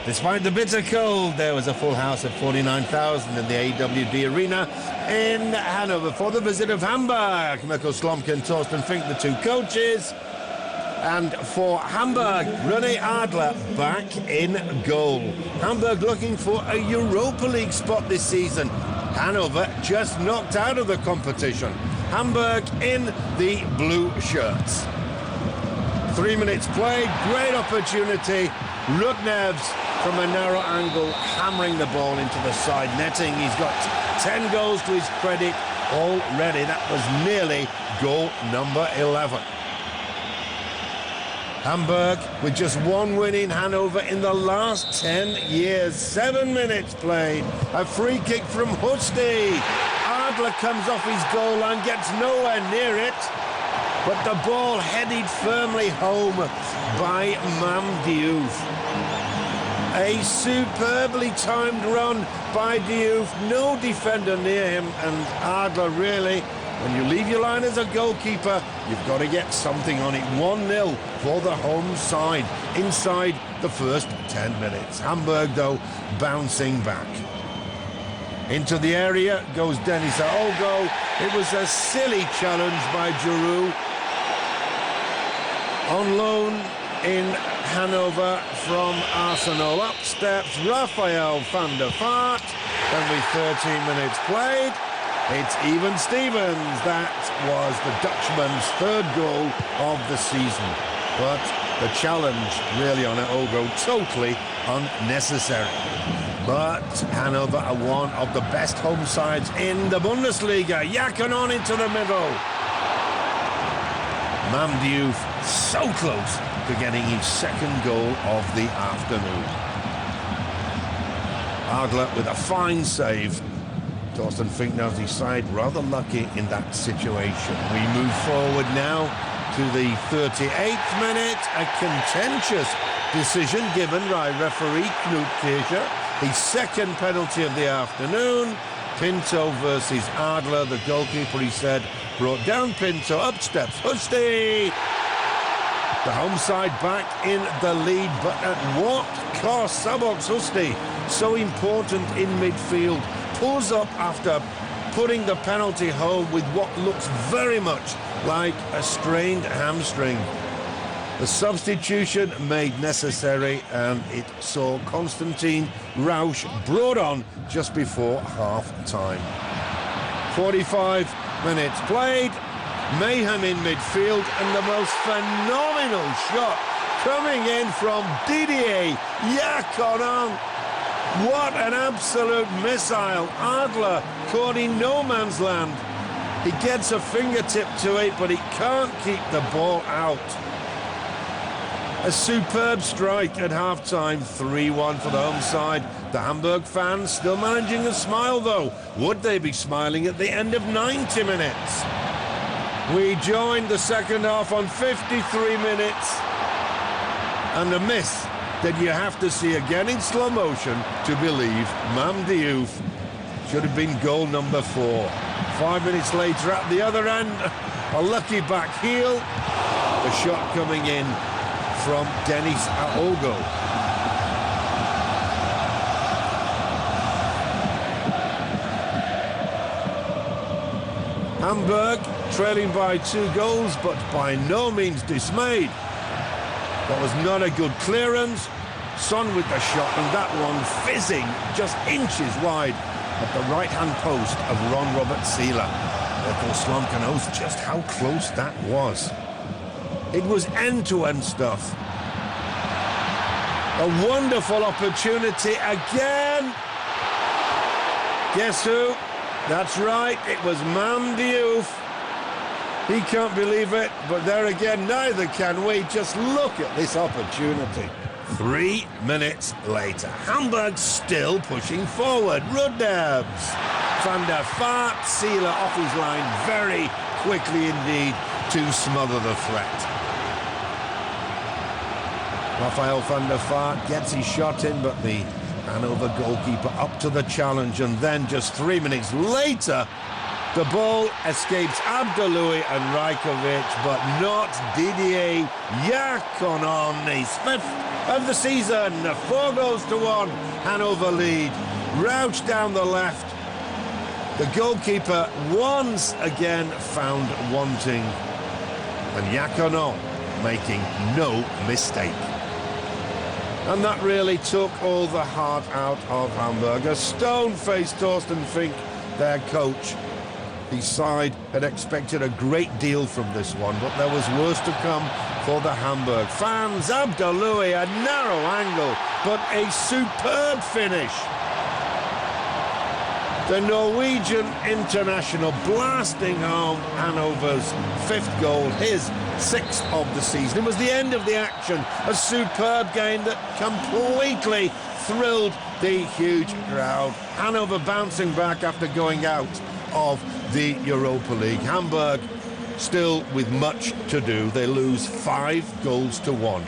Despite the bitter cold, there was a full house of 49,000 in the AWD Arena in Hannover for the visit of Hamburg. Mirko Slomka and Thorsten Fink, the two coaches. And for Hamburg, René Adler back in goal. Hamburg looking for a Europa League spot this season. Hannover just knocked out of the competition. Hamburg in the blue shirts. 3 minutes played, great opportunity. Rudnevs from a narrow angle, hammering the ball into the side netting. He's got 10 goals to his credit already. That was nearly goal number 11. Hamburg with just one win in Hannover in the last 10 years. 7 minutes played. A free kick from Husti. Adler comes off his goal line, gets nowhere near it. But the ball headed firmly home by Mam Diouf. A superbly timed run by Diouf. No defender near him, and Adler really, when you leave your line as a goalkeeper, you've got to get something on it. 1-0 for the home side inside the first 10 minutes. Hamburg, though, bouncing back. Into the area goes Denis Aogo. It was a silly challenge by Giroud. On loan in Hannover from Arsenal. Up steps Raphael van der Vaart. Then with 13 minutes played, it's even Stevens. That was the Dutchman's third goal of the season. But the challenge really on Aogo, totally unnecessary. But Hannover are one of the best home sides in the Bundesliga. Yakin into the middle. Mam Diouf so close to getting his second goal of the afternoon. Adler with a fine save. Thorsten Fink knows his side rather lucky in that situation. We move forward now to the 38th minute. A contentious decision given by referee Knut Kircher. His second penalty of the afternoon. Pinto versus Adler. The goalkeeper, he said, brought down Pinto. Up steps Husti. The home side back in the lead, but at what cost? Szabolcs Husti, so important in midfield, pulls up after putting the penalty home with what looks very much like a strained hamstring. The substitution made necessary, and it saw Konstantin Rausch brought on just before half-time. 45 minutes played, mayhem in midfield, and the most phenomenal shot coming in from Didier Yaconon. What an absolute missile. Adler caught in no man's land. He gets a fingertip to it, but he can't keep the ball out. A superb strike at half-time, 3-1 for the home side. The Hamburg fans still managing a smile, though. Would they be smiling at the end of 90 minutes? We joined the second half on 53 minutes. And a miss that you have to see again in slow motion to believe. Mam Diouf should have been goal number 4. 5 minutes later at the other end, a lucky back heel. The shot coming in from Denis Aogo. Hamburg trailing by 2 goals, but by no means dismayed. That was not a good clearance. Son with the shot, and that one fizzing just inches wide at the right-hand post of Ron Robert Seeler. Mirko Slomka knows just how close that was. It was end-to-end stuff. A wonderful opportunity again. Guess who? That's right, it was Mam Diouf. He can't believe it, but there again, neither can we. Just look at this opportunity. 3 minutes later, Hamburg still pushing forward. Rudnevs, van der Vaart, Seeler off his line very quickly indeed to smother the threat. Raphael van der Vaart gets his shot in, but the Hannover goalkeeper up to the challenge, and then just 3 minutes later, The ball escapes Abdaloui and Rajkovic, but not Didier Yakonon. His 5th of the season. 4 goals to 1. Hannover lead. Rauch down the left. The goalkeeper once again found wanting. And Yakonon making no mistake. And that really took all the heart out of Hamburg. A stone-faced Thorsten Fink, their coach. The side had expected a great deal from this one, but there was worse to come for the Hamburg fans. Abdaloui, a narrow angle, but a superb finish. The Norwegian international blasting home Hannover's 5th goal, his 6th of the season. It was the end of the action, a superb game that completely thrilled the huge crowd. Hannover bouncing back after going out of the Europa League. Hamburg still with much to do. They lose 5 goals to 1.